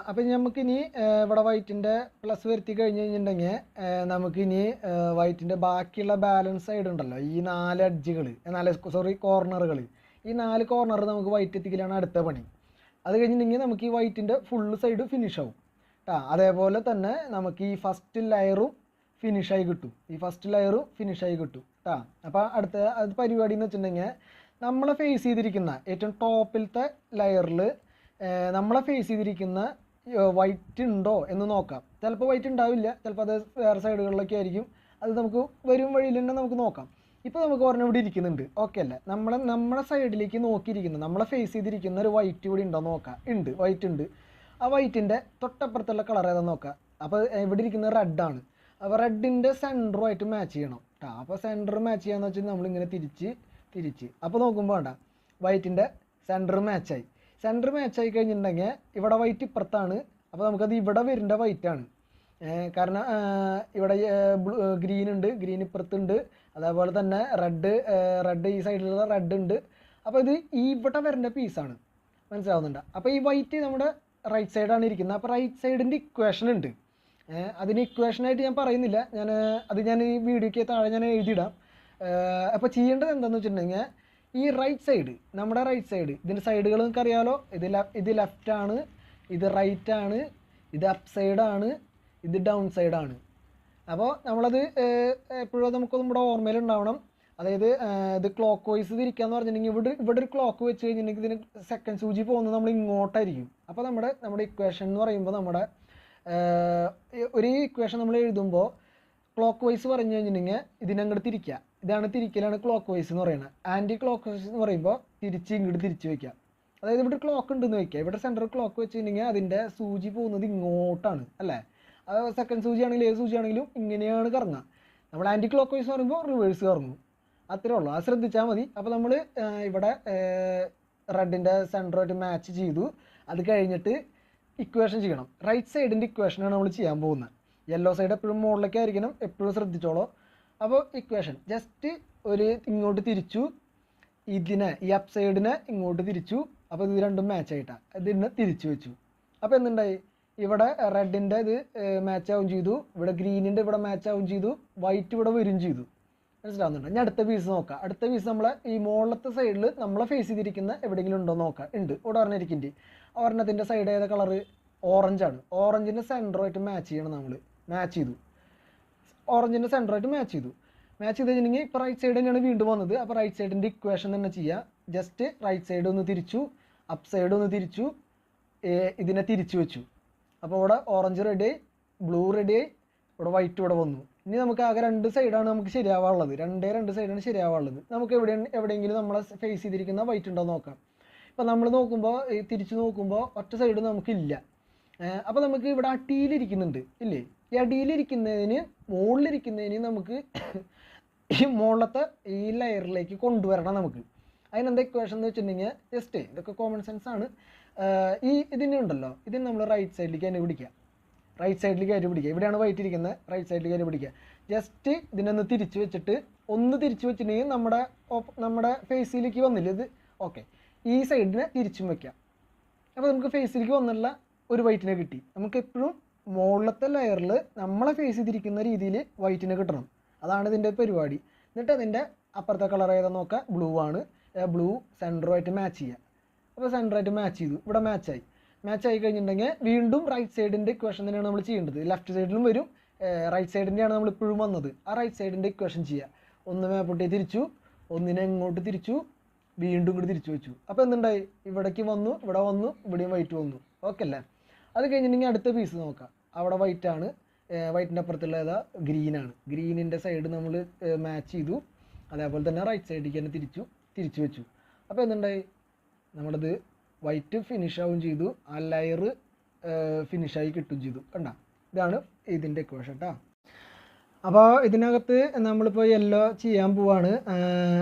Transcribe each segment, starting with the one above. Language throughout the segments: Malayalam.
അപ്പം നമുക്കിനി ഇവിടെ വൈറ്റിൻ്റെ പ്ലസ് വരുത്തി കഴിഞ്ഞ് കഴിഞ്ഞിട്ടുണ്ടെങ്കിൽ നമുക്കിനി വൈറ്റിൻ്റെ ബാക്കിയുള്ള ബാലൻസ് സൈഡ് ഉണ്ടല്ലോ, ഈ 4 എഡ്ജുകൾ, കോർണറുകൾ, ഈ 4 കോർണർ നമുക്ക് വൈറ്റ് എത്തിക്കലാണ് അടുത്ത പണി. അത് കഴിഞ്ഞിട്ടുണ്ടെങ്കിൽ നമുക്ക് ഈ വൈറ്റിൻ്റെ ഫുള്ള് സൈഡ് ഫിനിഷ് ആവും കേട്ടോ. അതേപോലെ തന്നെ നമുക്ക് ഈ ഫസ്റ്റ് ലെയറും ഫിനിഷായി കിട്ടും, കേട്ടോ. അപ്പോൾ അടുത്ത പരിപാടി എന്ന് വെച്ചിട്ടുണ്ടെങ്കിൽ നമ്മളെ ഫേസ് ചെയ്തിരിക്കുന്ന ഏറ്റവും ടോപ്പിലത്തെ ലെയറിൽ നമ്മളെ ഫേസ് ചെയ്തിരിക്കുന്ന വൈറ്റ് ഉണ്ടോ എന്ന് നോക്കാം. ചിലപ്പോൾ വൈറ്റ് ഉണ്ടാവില്ല, ചിലപ്പോൾ അത് വേറെ സൈഡുകളിലൊക്കെ ആയിരിക്കും. അത് നമുക്ക് വരും വഴിയിൽ തന്നെ നമുക്ക് നോക്കാം. ഇപ്പോൾ നമുക്ക് പറഞ്ഞ ഇവിടെ ഇരിക്കുന്നുണ്ട്, ഓക്കെ അല്ലേ? നമ്മളെ സൈഡിലേക്ക് നോക്കിയിരിക്കുന്ന, നമ്മളെ ഫേസ് ചെയ്തിരിക്കുന്ന ഒരു വൈറ്റ് ഇവിടെ ഉണ്ടോ നോക്കാം. വൈറ്റ് ഉണ്ട്. ആ വൈറ്റിൻ്റെ തൊട്ടപ്പുറത്തുള്ള കളർ ഏതാണെന്ന് നോക്കാം. അപ്പോൾ ഇവിടെ ഇരിക്കുന്നത് റെഡാണ്. അപ്പോൾ റെഡിൻ്റെ സെൻറ്ററുമായിട്ട് മാച്ച് ചെയ്യണം കേട്ടോ. അപ്പോൾ സെൻറ്റർ മാച്ച് ചെയ്യാന്ന് വെച്ചാൽ നമ്മളിങ്ങനെ തിരിച്ച് അപ്പോൾ നോക്കുമ്പോൾ വേണ്ട, വൈറ്റിൻ്റെ സെൻറ്റർ മാച്ചായി കഴിഞ്ഞിട്ടുണ്ടെങ്കിൽ ഇവിടെ വൈറ്റ് ഇപ്പുറത്താണ്. അപ്പോൾ നമുക്കത് ഇവിടെ വരേണ്ട വൈറ്റാണ്. കാരണം ഇവിടെ ഗ്രീൻ ഉണ്ട്, ഗ്രീൻ ഇപ്പുറത്തുണ്ട്. അതേപോലെ തന്നെ റെഡ് ഈ സൈഡിലുള്ള റെഡ് ഉണ്ട്. അപ്പോൾ ഇത് ഇവിടെ വരേണ്ട പീസാണ്, മനസ്സിലാവുന്നുണ്ട്? അപ്പോൾ ഈ വൈറ്റ് നമ്മുടെ റൈറ്റ് സൈഡാണ് ഇരിക്കുന്നത്. അപ്പോൾ റൈറ്റ് സൈഡിൻ്റെ ഇക്വേഷൻ ഉണ്ട്. അതിന് ഇക്വേഷനായിട്ട് ഞാൻ പറയുന്നില്ല, ഞാൻ ഈ വീഡിയോയ്ക്ക് താഴെ ഞാൻ എഴുതിയിടാം. അപ്പോൾ ചെയ്യേണ്ടത് എന്താണെന്ന് വെച്ചിട്ടുണ്ടെങ്കിൽ ഈ റൈറ്റ് സൈഡ്, നമ്മുടെ റൈറ്റ് സൈഡ്, ഇതിൻ്റെ സൈഡുകൾ നിങ്ങൾക്ക് അറിയാമല്ലോ. ഇത് ലെഫ്റ്റാണ്, ഇത് റൈറ്റാണ്, ഇത് അപ്പ് സൈഡാണ്, ഇത് ഡൗൺ സൈഡാണ്. അപ്പോൾ നമ്മളത് എപ്പോഴും നമുക്ക് നമ്മുടെ ഓർമ്മയിലുണ്ടാവണം. അതായത് ഇത് ക്ലോക്ക് വൈസ് തിരിക്കാന്ന് പറഞ്ഞിട്ടുണ്ടെങ്കിൽ ഇവിടെ ഒരു ക്ലോക്ക് വെച്ച് കഴിഞ്ഞിട്ടുണ്ടെങ്കിൽ ഇതിന് സെക്കൻഡ് സൂചി പോകുന്നത് നമ്മൾ ഇങ്ങോട്ടായിരിക്കും. അപ്പോൾ നമ്മുടെ ഇക്വേഷൻ എന്ന് പറയുമ്പോൾ നമ്മുടെ ഒരു ഇക്വേഷൻ നമ്മൾ എഴുതുമ്പോൾ ക്ലോക്ക് വൈസ് പറഞ്ഞു കഴിഞ്ഞിട്ടുണ്ടെങ്കിൽ ഇതിനങ്ങോട്ട് തിരിക്കുക. ഇതാണ് തിരിക്കലാണ് ക്ലോക്ക് വൈസ് എന്ന് പറയുന്നത്. ആൻറ്റി ക്ലോക്ക് വൈസ് എന്ന് പറയുമ്പോൾ ഇങ്ങോട്ട് തിരിച്ച് വയ്ക്കുക. അതായത് ഇവിടെ ക്ലോക്ക് ഉണ്ടെന്ന് വയ്ക്കുക. ഇവിടെ സെൻറ്റർ ക്ലോക്ക് വെച്ചിട്ടുണ്ടെങ്കിൽ അതിൻ്റെ സൂചി പോകുന്നത് ഇങ്ങോട്ടാണ്, അല്ലേ? അത് സെക്കൻഡ് സൂചി ആണെങ്കിലും ഏത് സൂചി ആണെങ്കിലും ഇങ്ങനെയാണ് കറങ്ങുക. നമ്മൾ ആൻറ്റി ക്ലോക്ക് വൈസ് എന്ന് പറയുമ്പോൾ റിവേഴ്സ് കറങ്ങും. അത്രേ ഉള്ളൂ, അത് ശ്രദ്ധിച്ചാൽ മതി. അപ്പോൾ നമ്മൾ ഇവിടെ റെഡിൻ്റെ സെൻറ്ററുമായിട്ട് മാച്ച് ചെയ്തു. അത് കഴിഞ്ഞിട്ട് ഇക്വേഷൻ ചെയ്യണം. റൈറ്റ് സൈഡിൻ്റെ ഇക്വേഷനാണ് നമ്മൾ ചെയ്യാൻ പോകുന്നത്. യെല്ലോ സൈഡ് എപ്പോഴും മുകളിലേക്ക് ആയിരിക്കണം, എപ്പോഴും ശ്രദ്ധിച്ചോളൂ. അപ്പോൾ ഇക്വേഷൻ ജസ്റ്റ് ഇങ്ങോട്ട് തിരിച്ചു, ഈ അപ്പ് സൈഡിനെ ഇങ്ങോട്ട് തിരിച്ചു. അപ്പോൾ ഇത് രണ്ടും മാച്ച് ആയിട്ടാണ് ഇതിനെ തിരിച്ചു വെച്ചു. അപ്പോൾ എന്തുണ്ടായി, ഇവിടെ റെഡിൻ്റെ ഇത് മാച്ച് ആവും ചെയ്തു, ഇവിടെ ഗ്രീനിൻ്റെ ഇവിടെ മാച്ച് ആവും ചെയ്തു, വൈറ്റ് ഇവിടെ വരും ചെയ്തു. മനസ്സിലാവുന്നുണ്ട്? ഞാൻ അടുത്ത പീസ് നോക്കാം. അടുത്ത പീസ് നമ്മളെ ഈ മുകളിലത്തെ സൈഡിൽ നമ്മളെ ഫേസ് ചെയ്തിരിക്കുന്ന എവിടെയെങ്കിലും ഉണ്ടോ നോക്കാം. ഉണ്ട്, ഇവിടെ ഒരെണ്ണിരിക്കുന്നുണ്ട്. ഒരെണ്ണത്തിൻ്റെ സൈഡ് ഏതാ കളറ്? ഓറഞ്ചാണ്. ഓറഞ്ചിൻ്റെ സെൻറ്ററുമായിട്ട് മാച്ച് ചെയ്യണം. നമ്മൾ മാച്ച് ചെയ്തു, ഓറഞ്ചിൻ്റെ സെൻറ്ററായിട്ട് മാച്ച് ചെയ്ത് കഴിഞ്ഞിട്ടുണ്ടെങ്കിൽ ഇപ്പോൾ റൈറ്റ് സൈഡ് തന്നെയാണ് വീണ്ടും വന്നത്. അപ്പോൾ റൈറ്റ് സൈഡിൻ്റെ ഇക്വേഷൻ തന്നെ ചെയ്യുക. ജസ്റ്റ് റൈറ്റ് സൈഡ് ഒന്ന് തിരിച്ചു, അപ്പ് സൈഡ് ഒന്ന് തിരിച്ചു, ഇതിനെ തിരിച്ചു വെച്ചു. അപ്പോൾ ഇവിടെ ഓറഞ്ച് റെഡിയായി, ബ്ലൂ റെഡിയായി, ഇവിടെ വൈറ്റ് ഇവിടെ വന്നു. ഇനി നമുക്ക് ആകെ 2 സൈഡാണ് നമുക്ക് ശരിയാവാനുള്ളത്. രണ്ട് സൈഡാണ് ശരിയാവാനുള്ളത്. നമുക്ക് എവിടെയെങ്കിലും നമ്മളെ ഫേസ് ചെയ്തിരിക്കുന്ന വൈറ്റ് ഉണ്ടോ നോക്കാം. ഇപ്പോൾ നമ്മൾ നോക്കുമ്പോൾ തിരിച്ചു നോക്കുമ്പോൾ ഒറ്റ സൈഡ് നമുക്കില്ല. അപ്പോൾ നമുക്ക് ഇവിടെ അടിയിലിരിക്കുന്നുണ്ട്, ഇല്ലേ? ഈ അടിയിലിരിക്കുന്നതിന് മുകളിലിരിക്കുന്നതിന് നമുക്ക് ഈ മുകളിലത്തെ ഈ ലെയറിലേക്ക് കൊണ്ടുവരണം. നമുക്ക് അതിനെന്താ ഇക്വേഷൻ എന്ന് വെച്ചിട്ടുണ്ടെങ്കിൽ ജസ്റ്റ് ഇതൊക്കെ കോമൺ സെൻസ് ആണ്. ഇതിനുണ്ടല്ലോ, ഇതിന് നമ്മൾ റൈറ്റ് സൈഡിലേക്ക് തന്നെ പിടിക്കുക. ഇവിടെയാണ് വൈറ്റ് ഇരിക്കുന്നത്, റൈറ്റ് സൈഡിലേക്ക് തന്നെ പിടിക്കുക. ജസ്റ്റ് ഇതിനൊന്ന് തിരിച്ചു വെച്ചിട്ടുണ്ടെങ്കിൽ നമ്മുടെ ഫേസിലേക്ക് വന്നില്ല ഇത്. ഓക്കെ, ഈ സൈഡിനെ തിരിച്ചും വയ്ക്കാം. അപ്പോൾ നമുക്ക് ഫേസിലേക്ക് വന്നുള്ള ഒരു വൈറ്റിനെ കിട്ടി. നമുക്ക് എപ്പോഴും മുകളിലത്തെ ലെയറിൽ നമ്മളെ ഫേസ് ചെയ്തിരിക്കുന്ന രീതിയിൽ വൈറ്റിനെ കിട്ടണം. അതാണ് ഇതിൻ്റെ പരിപാടി. എന്നിട്ട് അതിൻ്റെ അപ്പുറത്തെ കളർ ഏതാ നോക്കുക. ബ്ലൂ ആണ്. ബ്ലൂ സെൻറ്ററുമായിട്ട് മാച്ച് ചെയ്യുക. അപ്പോൾ സെൻറ്ററായിട്ട് മാച്ച് ചെയ്തു, ഇവിടെ മാച്ചായി കഴിഞ്ഞിട്ടുണ്ടെങ്കിൽ വീണ്ടും റൈറ്റ് സൈഡിൻ്റെ ഇക്വേഷൻ തന്നെയാണ് നമ്മൾ ചെയ്യേണ്ടത്. ലെഫ്റ്റ് സൈഡിലും വരും, റൈറ്റ് സൈഡിൻ്റെയാണ് നമ്മൾ ഇപ്പോഴും വന്നത്. ആ റൈറ്റ് സൈഡിൻ്റെ ഇക്വേഷൻ ചെയ്യുക. ഒന്ന് മേപ്പോട്ടേ തിരിച്ചു, ഒന്നിനെ ഇങ്ങോട്ട് തിരിച്ചു, വീണ്ടും ഇങ്ങോട്ട് തിരിച്ചു വെച്ചു. അപ്പോൾ എന്തുണ്ടായി, ഇവിടേക്ക് വന്നു, ഇവിടെ വന്നു, ഇവിടെയും വൈറ്റ് വന്നു. ഓക്കെ അല്ലേ? അത് കഴിഞ്ഞിട്ടുണ്ടെങ്കിൽ അടുത്ത പീസ് നോക്കാം. അവിടെ വൈറ്റാണ്, വൈറ്റിൻ്റെ അപ്പുറത്തുള്ള ഏതാ? ഗ്രീനാണ്. ഗ്രീനിൻ്റെ സൈഡ് നമ്മൾ മാച്ച് ചെയ്തു. അതേപോലെ തന്നെ റൈറ്റ് സൈഡിലേക്ക് തന്നെ തിരിച്ചു വെച്ചു. അപ്പോൾ എന്തുണ്ടായി, നമ്മളത് വൈറ്റ് ഫിനിഷ് ആവും ചെയ്തു, ആ ലെയർ ഫിനിഷായി കിട്ടും ചെയ്തു. കണ്ട, ഇതാണ് ഇതിൻ്റെ ഇക്വേഷൻ കേട്ടോ. അപ്പോൾ ഇതിനകത്ത് നമ്മളിപ്പോൾ യെല്ലോ ചെയ്യാൻ പോവാണ്.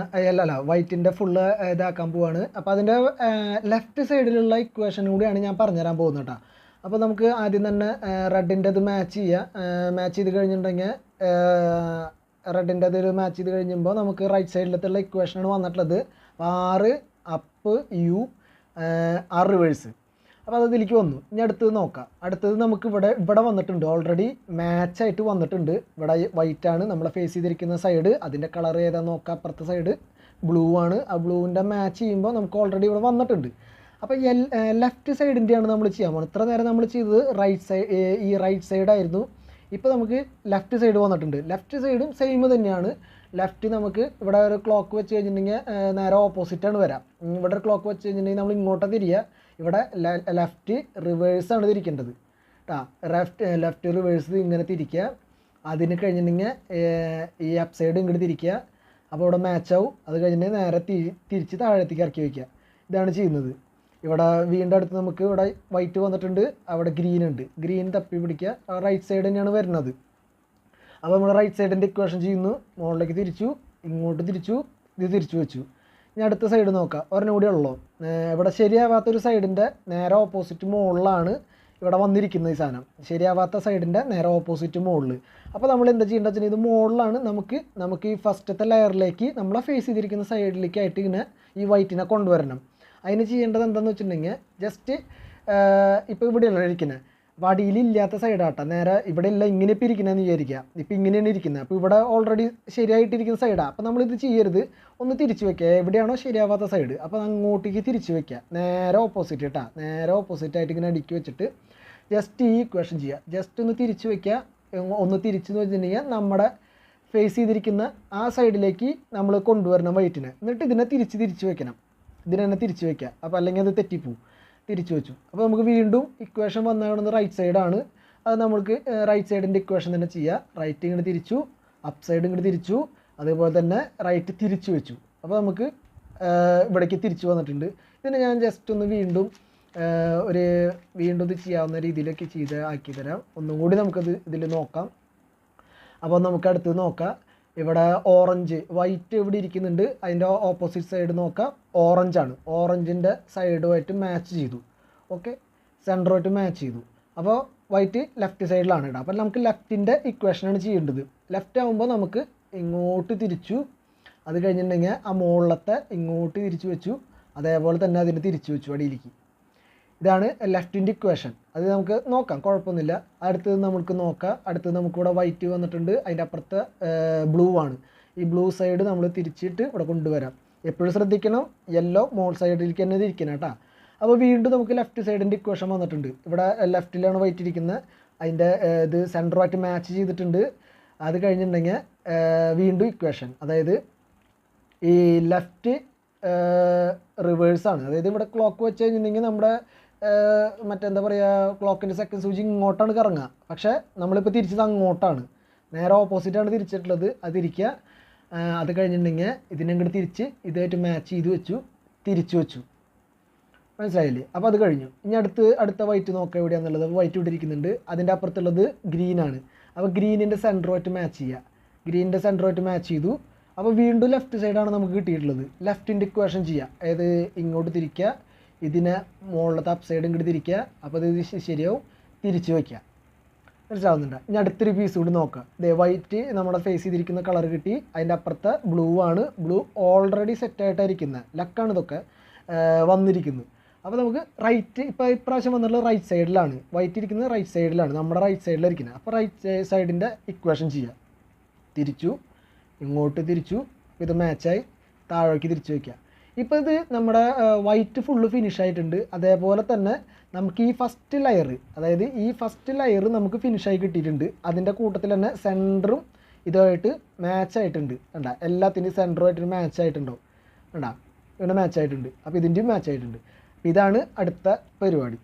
വൈറ്റിൻ്റെ ഫുള്ള് ഇതാക്കാൻ പോവാണ്. അപ്പോൾ അതിൻ്റെ ലെഫ്റ്റ് സൈഡിലുള്ള ഇക്വേഷൻ കൂടിയാണ് ഞാൻ പറഞ്ഞുതരാൻ പോകുന്നത് കേട്ടോ. അപ്പോൾ നമുക്ക് ആദ്യം തന്നെ റെഡിൻ്റെ ഇത് മാച്ച് ചെയ്ത് കഴിഞ്ഞിട്ടുണ്ടെങ്കിൽ റെഡിൻ്റെ ഇതിൽ മാച്ച് ചെയ്ത് കഴിയുമ്പോൾ നമുക്ക് റൈറ്റ് സൈഡിലത്തുള്ള ഇക്വേഷനാണ് വന്നിട്ടുള്ളത്. 6 അപ്പ് യു 6 റിവേഴ്സ്. അപ്പോൾ അത് ഇതിലേക്ക് വന്നു. ഇനി അടുത്തത് നോക്കാം. അടുത്തത് നമുക്ക് ഇവിടെ വന്നിട്ടുണ്ട്, ഓൾറെഡി മാച്ചായിട്ട് വന്നിട്ടുണ്ട്. ഇവിടെ വൈറ്റാണ് നമ്മളെ ഫേസ് ചെയ്തിരിക്കുന്ന സൈഡ്, അതിൻ്റെ കളർ ഏതാണെന്ന് നോക്കാം. അപ്പുറത്തെ സൈഡ് ബ്ലൂ ആണ്. ആ ബ്ലൂവിൻ്റെ മാച്ച് ചെയ്യുമ്പോൾ നമുക്ക് ഓൾറെഡി ഇവിടെ വന്നിട്ടുണ്ട്. അപ്പോൾ ലെഫ്റ്റ് സൈഡിൻ്റെയാണ് നമ്മൾ ചെയ്യാൻ പോകുന്നത്. ഇത്ര നേരം നമ്മൾ ചെയ്തത് റൈറ്റ് സൈഡായിരുന്നു. ഇപ്പോൾ നമുക്ക് ലെഫ്റ്റ് സൈഡ് വന്നിട്ടുണ്ട്. ലെഫ്റ്റ് സൈഡും സെയിം തന്നെയാണ്. ലെഫ്റ്റ് നമുക്ക് ഇവിടെ ഒരു ക്ലോക്ക് വെച്ച് കഴിഞ്ഞിട്ടുണ്ടെങ്കിൽ നേരെ ഓപ്പോസിറ്റാണ് വരാം. ഇവിടെ ഒരു ക്ലോക്ക് വെച്ച് കഴിഞ്ഞിട്ടുണ്ടെങ്കിൽ നമ്മൾ ഇങ്ങോട്ടാണ് തിരിയുക. ഇവിടെ ലെഫ്റ്റ് റിവേഴ്സാണ് തിരിക്കേണ്ടത് കേട്ടോ. ലെഫ്റ്റ് റിവേഴ്സ് ഇങ്ങനെ തിരിക്കുക. അതിന് കഴിഞ്ഞിട്ടുണ്ടെങ്കിൽ ഈ അപ്പ് സൈഡ് ഇങ്ങോട്ട് തിരിക്കുക. അപ്പോൾ ഇവിടെ മാച്ചാവും. അത് കഴിഞ്ഞിട്ടുണ്ടെങ്കിൽ നേരെ തിരിച്ച് താഴത്തേക്ക് ഇറക്കി വയ്ക്കുക. ഇതാണ് ചെയ്യുന്നത്. ഇവിടെ വീണ്ടും അടുത്ത് നമുക്ക് ഇവിടെ വൈറ്റ് വന്നിട്ടുണ്ട്, അവിടെ ഗ്രീൻ ഉണ്ട്. ഗ്രീൻ തപ്പി പിടിക്കുക. റൈറ്റ് സൈഡ് തന്നെയാണ് വരുന്നത്. അപ്പോൾ നമ്മൾ റൈറ്റ് സൈഡിൻ്റെ ഇക്വേഷൻ ചെയ്യുന്നു. മുകളിലേക്ക് തിരിച്ചു, ഇങ്ങോട്ട് തിരിച്ചു, ഇത് തിരിച്ചു വെച്ചു. ഇനി അടുത്ത സൈഡ് നോക്കാം. ഒരെണ്ണം കൂടി ഉള്ളൂ. ഇവിടെ ശരിയാവാത്തൊരു സൈഡിൻ്റെ നേരെ ഓപ്പോസിറ്റ് മുകളിലാണ് ഇവിടെ വന്നിരിക്കുന്നത് ഈ സാധനം. ശരിയാവാത്ത സൈഡിൻ്റെ നേരെ ഓപ്പോസിറ്റ് മുകളിൽ. അപ്പോൾ നമ്മൾ എന്താ ചെയ്യേണ്ടത് വെച്ചാൽ ഇത് മുകളിലാണ്. നമുക്ക് ഈ ഫസ്റ്റത്തെ ലെയറിലേക്ക് നമ്മളെ ഫേസ് ചെയ്തിരിക്കുന്ന സൈഡിലേക്കായിട്ട് ഇങ്ങനെ ഈ വൈറ്റിനെ കൊണ്ടുവരണം. അതിന് ചെയ്യേണ്ടത് എന്താണെന്ന് വെച്ചിട്ടുണ്ടെങ്കിൽ ജസ്റ്റ് ഇപ്പോൾ ഇവിടെയല്ല ഇരിക്കുന്നത്, വടിയിലില്ലാത്ത സൈഡാട്ടോ. നേരെ ഇവിടെ ഇല്ല, ഇങ്ങനെ ഇപ്പോൾ ഇരിക്കുന്നതെന്ന് വിചാരിക്കുക. ഇപ്പോൾ ഇങ്ങനെയാണ് ഇരിക്കുന്നത്. അപ്പോൾ ഇവിടെ ഓൾറെഡി ശരിയായിട്ടിരിക്കുന്ന സൈഡാണ്. അപ്പോൾ നമ്മളിത് ചെയ്യരുത്, ഒന്ന് തിരിച്ച് വയ്ക്കുക. എവിടെയാണോ ശരിയാവാത്ത സൈഡ് അപ്പോൾ അങ്ങോട്ടേക്ക് തിരിച്ച് വയ്ക്കുക. നേരെ ഓപ്പോസിറ്റ് കേട്ടോ. നേരെ ഓപ്പോസിറ്റായിട്ട് ഇങ്ങനെ അടുക്കി വെച്ചിട്ട് ജസ്റ്റ് ഈ ഇക്വേഷൻ ചെയ്യുക. ജസ്റ്റ് ഒന്ന് തിരിച്ച് വയ്ക്കുക. ഒന്ന് തിരിച്ചെന്ന് വെച്ചിട്ടുണ്ടെങ്കിൽ നമ്മുടെ ഫേസ് ചെയ്തിരിക്കുന്ന ആ സൈഡിലേക്ക് നമ്മൾ കൊണ്ടുവരണം വൈറ്റിനെ. എന്നിട്ട് ഇതിനെ തിരിച്ച് വയ്ക്കണം. ഇതിനെ തന്നെ തിരിച്ച് വയ്ക്കുക. അപ്പോൾ അല്ലെങ്കിൽ അത് തെറ്റിപ്പോവും. തിരിച്ചു വെച്ചു. അപ്പോൾ നമുക്ക് വീണ്ടും ഇക്വേഷൻ വന്നത് റൈറ്റ് സൈഡാണ്. അത് നമുക്ക് റൈറ്റ് സൈഡിൻ്റെ ഇക്വേഷൻ തന്നെ ചെയ്യുക. റൈറ്റ് ഇങ്ങോട്ട് തിരിച്ചു, അപ്പ് സൈഡ് ഇങ്ങോട്ട് തിരിച്ചു, അതേപോലെ തന്നെ റൈറ്റ് തിരിച്ചു വെച്ചു. അപ്പോൾ നമുക്ക് ഇവിടേക്ക് തിരിച്ചു വന്നിട്ടുണ്ട്. ഇതിനെ ഞാൻ ജസ്റ്റ് ഒന്ന് വീണ്ടും ഇത് ചെയ്യാവുന്ന രീതിയിലേക്ക് ആക്കി തരാം. ഒന്നും കൂടി നമുക്കത് ഇതിൽ നോക്കാം. അപ്പോൾ നമുക്ക് അടുത്ത് നോക്കാം. ഇവിടെ ഓറഞ്ച് വൈറ്റ് ഇവിടെ ഇരിക്കുന്നുണ്ട്. അതിൻ്റെ ഓപ്പോസിറ്റ് സൈഡ് നോക്കാം, ഓറഞ്ചാണ്. ഓറഞ്ചിൻ്റെ സൈഡുമായിട്ട് മാച്ച് ചെയ്തു. ഓക്കെ, സെൻറ്ററുമായിട്ട് മാച്ച് ചെയ്തു. അപ്പോൾ വൈറ്റ് ലെഫ്റ്റ് സൈഡിലാണ് ഇടുക. അപ്പോൾ നമുക്ക് ലെഫ്റ്റിൻ്റെ ഇക്വേഷനാണ് ചെയ്യേണ്ടത്. ലെഫ്റ്റ് ആകുമ്പോൾ നമുക്ക് ഇങ്ങോട്ട് തിരിച്ചു, അത് കഴിഞ്ഞിട്ടുണ്ടെങ്കിൽ ആ മുകളിലത്തെ ഇങ്ങോട്ട് തിരിച്ചു വെച്ചു, അതേപോലെ തന്നെ അതിന് തിരിച്ചു വെച്ചു അടിയിലേക്ക്. ഇതാണ് ലെഫ്റ്റിൻ്റെ ഇക്വേഷൻ. അത് നമുക്ക് നോക്കാം, കുഴപ്പമൊന്നുമില്ല. അടുത്തത് നമുക്ക് നോക്കാം. അടുത്തത് നമുക്കിവിടെ വൈറ്റ് വന്നിട്ടുണ്ട്, അതിൻ്റെ അപ്പുറത്ത് ബ്ലൂ ആണ്. ഈ ബ്ലൂ സൈഡ് നമ്മൾ തിരിച്ചിട്ട് ഇവിടെ കൊണ്ടുവരാം. എപ്പോഴും ശ്രദ്ധിക്കണം, യെല്ലോ മോൾ സൈഡിലേക്ക് തന്നെ ഇരിക്കണം കേട്ടോ. അപ്പോൾ വീണ്ടും നമുക്ക് ലെഫ്റ്റ് സൈഡിൻ്റെ ഇക്വേഷൻ വന്നിട്ടുണ്ട്. ഇവിടെ ലെഫ്റ്റിലാണ് വൈറ്റ് ഇരിക്കുന്നത്. അതിൻ്റെ ഇത് സെൻറ്ററുമായിട്ട് മാച്ച് ചെയ്തിട്ടുണ്ട്. അത് കഴിഞ്ഞിട്ടുണ്ടെങ്കിൽ വീണ്ടും ഇക്വേഷൻ, അതായത് ഈ ലെഫ്റ്റ് റിവേഴ്സാണ്. അതായത് ഇവിടെ ക്ലോക്ക് വെച്ച് കഴിഞ്ഞിട്ടുണ്ടെങ്കിൽ നമ്മുടെ മറ്റെന്താ പറയുക, ക്ലോക്കിൻ്റെ സെക്കൻഡ് സൂചി ഇങ്ങോട്ടാണ് കറങ്ങുക. പക്ഷേ നമ്മളിപ്പോൾ തിരിച്ചത് അങ്ങോട്ടാണ്, നേരെ ഓപ്പോസിറ്റാണ് തിരിച്ചിട്ടുള്ളത്. അത് തിരിക്കുക. അത് കഴിഞ്ഞിട്ടുണ്ടെങ്കിൽ ഇതിനെങ്ങോട്ട് തിരിച്ച് ഇതായിട്ട് മാച്ച് ചെയ്ത് വെച്ചു, തിരിച്ചു വെച്ചു. മനസ്സിലായില്ലേ? അപ്പോൾ അത് കഴിഞ്ഞു. ഇനി അടുത്ത വൈറ്റ് നോക്കാം എവിടെയാണെന്നുള്ളത്. അപ്പോൾ വൈറ്റ് ഇവിടെ ഇരിക്കുന്നുണ്ട്. അതിൻ്റെ അപ്പുറത്തുള്ളത് ഗ്രീനാണ്. അപ്പോൾ ഗ്രീനിൻ്റെ സെൻറ്ററുമായിട്ട് മാച്ച് ചെയ്യുക. ഗ്രീനിൻ്റെ സെൻറ്ററുമായിട്ട് മാച്ച് ചെയ്തു. അപ്പോൾ വീണ്ടും ലെഫ്റ്റ് സൈഡാണ് നമുക്ക് കിട്ടിയിട്ടുള്ളത്. ലെഫ്റ്റിൻ്റെ ഇക്വേഷൻ ചെയ്യുക. അതായത് ഇങ്ങോട്ട് തിരിക്കുക, ഇതിനെ മുകളിലത്തെ അപ്പ് സൈഡ് ഇങ്ങോട്ട് തിരിക്കുക. അപ്പോൾ ഇത് ശരിയാവും, തിരിച്ച് വയ്ക്കുക. മനസ്സിലാവുന്നുണ്ട്? ഇനി അടുത്തൊരു പീസ് കൂടി നോക്കാം. വൈറ്റ് നമ്മുടെ ഫേസ് ചെയ്തിരിക്കുന്ന കളർ കിട്ടി. അതിൻ്റെ അപ്പുറത്തെ ബ്ലൂ ആണ്. Blue already സെറ്റായിട്ടായിരിക്കുന്നത്. ലക്കാണ് ഇതൊക്കെ വന്നിരിക്കുന്നത്. അപ്പോൾ നമുക്ക് റൈറ്റ് ഇപ്പോൾ ഇപ്രാവശ്യം വന്നിട്ടുള്ളത് റൈറ്റ് സൈഡിലാണ്. വൈറ്റ് ഇരിക്കുന്നത് റൈറ്റ് സൈഡിലാണ്, നമ്മുടെ റൈറ്റ് സൈഡിലിരിക്കുന്നത്. അപ്പോൾ റൈറ്റ് സൈഡിൻ്റെ ഇക്വേഷൻ ചെയ്യുക. തിരിച്ചു, ഇങ്ങോട്ട് തിരിച്ചു, ഇത് മാച്ചായി താഴേക്ക് തിരിച്ചു വയ്ക്കുക. ഇപ്പോൾ ഇത് നമ്മുടെ വൈറ്റ് ഫുള്ള് ഫിനിഷ് ആയിട്ടുണ്ട്. അതേപോലെ തന്നെ നമുക്ക് ഈ ഫസ്റ്റ് ലെയർ, അതായത് ഈ ഫസ്റ്റ് ലെയർ നമുക്ക് ഫിനിഷായി കിട്ടിയിട്ടുണ്ട്. അതിൻ്റെ കൂട്ടത്തിൽ തന്നെ സെൻറ്ററും ഇതുമായിട്ട് മാച്ചായിട്ടുണ്ട്. കണ്ട, എല്ലാത്തിൻ്റെയും സെൻറ്ററുമായിട്ട് മാച്ചായിട്ടുണ്ടാവും. കണ്ട, ഇവിടെ മാച്ചായിട്ടുണ്ട്. അപ്പോൾ ഇതിൻ്റെയും മാച്ചായിട്ടുണ്ട്. ഇതാണ് അടുത്ത പരിപാടി.